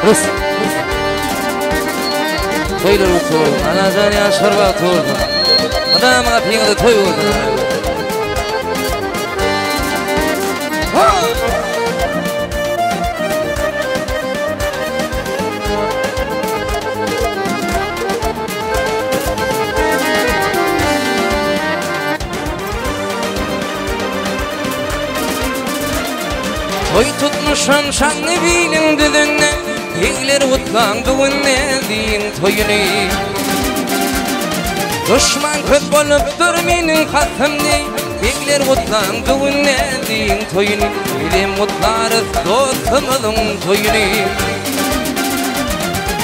Hız. Toylar ukur, anacan yaşarba turdu. Adamına piyade toy oldu. Toy tutmuşam şanlı bilin düdünne, Yegler utlan düğünne deyin toyunu. Düşman köp bolup menin hasımni, Yegler utlan düğünne deyin toyunu. Bilim mutlarız dostumuzun toyunu.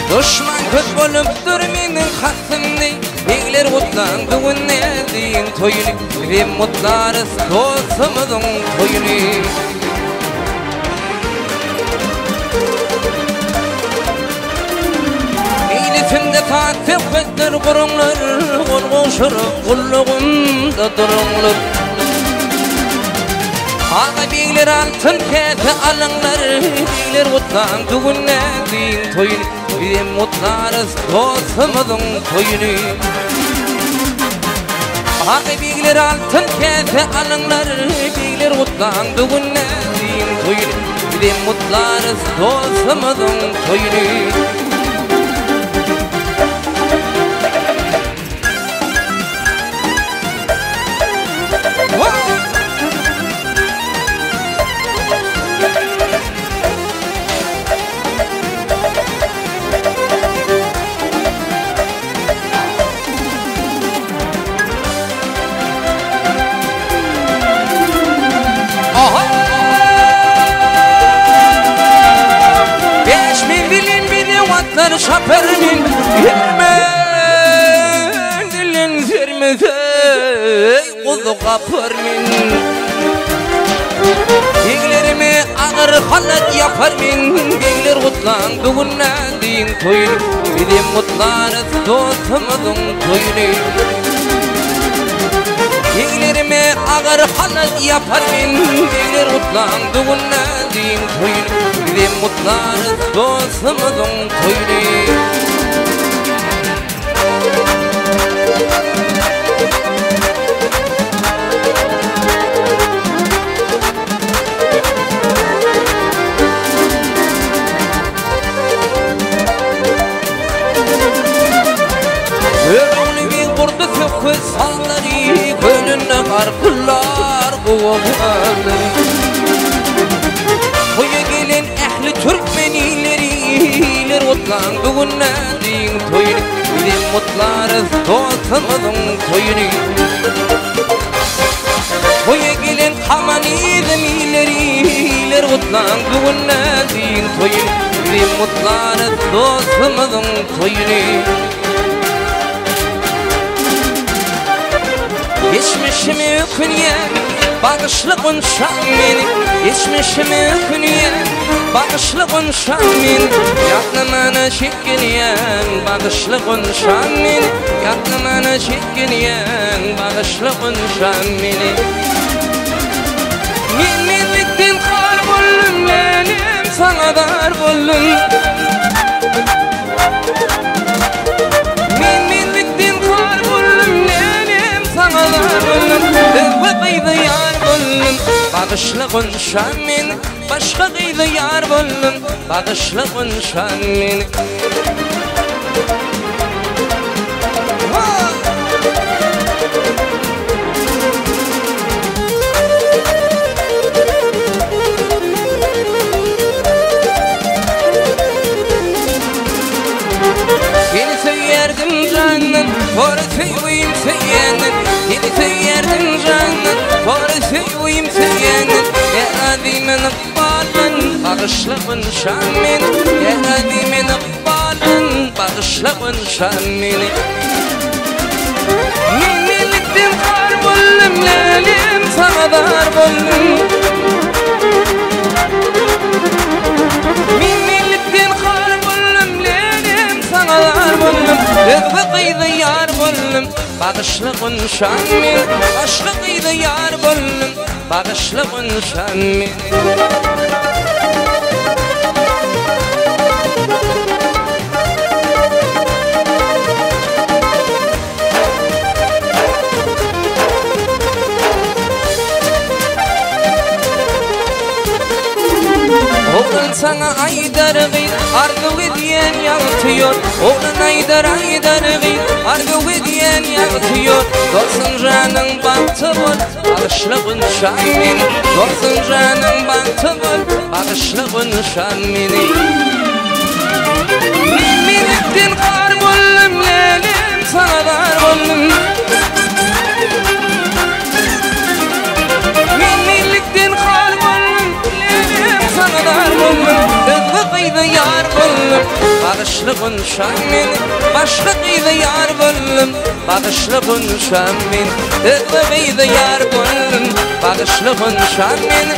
Düşman köp bolup menin hasımni, Yegler utlan düğünne deyin toyunu. Bilim mutlarız dostumuzun toyunu. Tünde tatil kvetler kurumlar, Olğuşur kulluğumda durumlar. Ağa beyler altın kete alınlar, Beyler utlan düğünne deyin toyunu. Bizim mutlarız dostumuzun toyunu. Ağa beyler altın kete alınlar, Beyler utlan düğünne deyin toyunu. Bizim mutlarız dostumuzun toyunu. Şapır min yermen dilin zirmeze kuzu kapır min Yeglerimi ağır halat yapar min Beyler utlan düğünne deyin toyunu. Bizim mutlarız dostumuzun toyunu. Yeglerimi ağır halat yapar min Beyler utlan düğünne deyin toyunu. Bizim mutlarız dostumuzun toyunu. Öğrenli bir kurdu kökü salları, Gönlünde karpıllar kovaları. Koya gelin ehli Türkmenileri, Beyler utlan düğünne deyin toyunu. Bizim mutlarız dostumuzun toyunu. Koya gelin Hamani zemileri, Beyler utlan düğünne deyin toyunu. Bizim mutlarız dostumuzun toyunu. Geçmişimi künye bağışlıkın şamini, Geçmişimi künye bağışlıkın şamini, Yaklımana çekiliyen bağışlıkın şamini, Yaklımana çekiliyen bağışlıkın şamini. Minlikten kar buldum, benim sana dar buldum. Minlikten kar buldum, benim sana dar buldum. Ve kıydı yar buldum, bağışlıkın şamini, Başka kıydı yar buldum, bağışlıkın şamini. Seni söylerdim canım, sonra söyleyeyim söyledim. Seni söylerdim canım, sonra söyleyeyim söyledim. Ya azimin ıkbalın, bağışlıkın şamini, Ya azimin ıkbalın, bağışlıkın şamini. Minlikten kar buldum, lelim sana dar buldum. Minlikten kar buldum, lelim sana dar buldum. Ve kıydı yar buldum, bağışlıkın şamini, Başka kıydı yar buldum, bağışlıkın şamini. sana aydar gıyt argı diyen yaltıyor. Oğlan aydar gıyt argı diyen yaltıyor. Dostun canın baktı bol bağışlıkın şamini. Dostun canın baktı bol bağışlıkın şamini. Minettin kar bollum lelim sana dar bollum. Yar bollum, bağışlıkın şamin. Başka kıydı yar bollum, bağışlıkın şamin. Kıydı yar bollum, bağışlıkın şamin.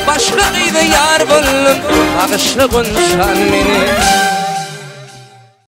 Başka kıydı yar bollum, bağışlıkın şamin.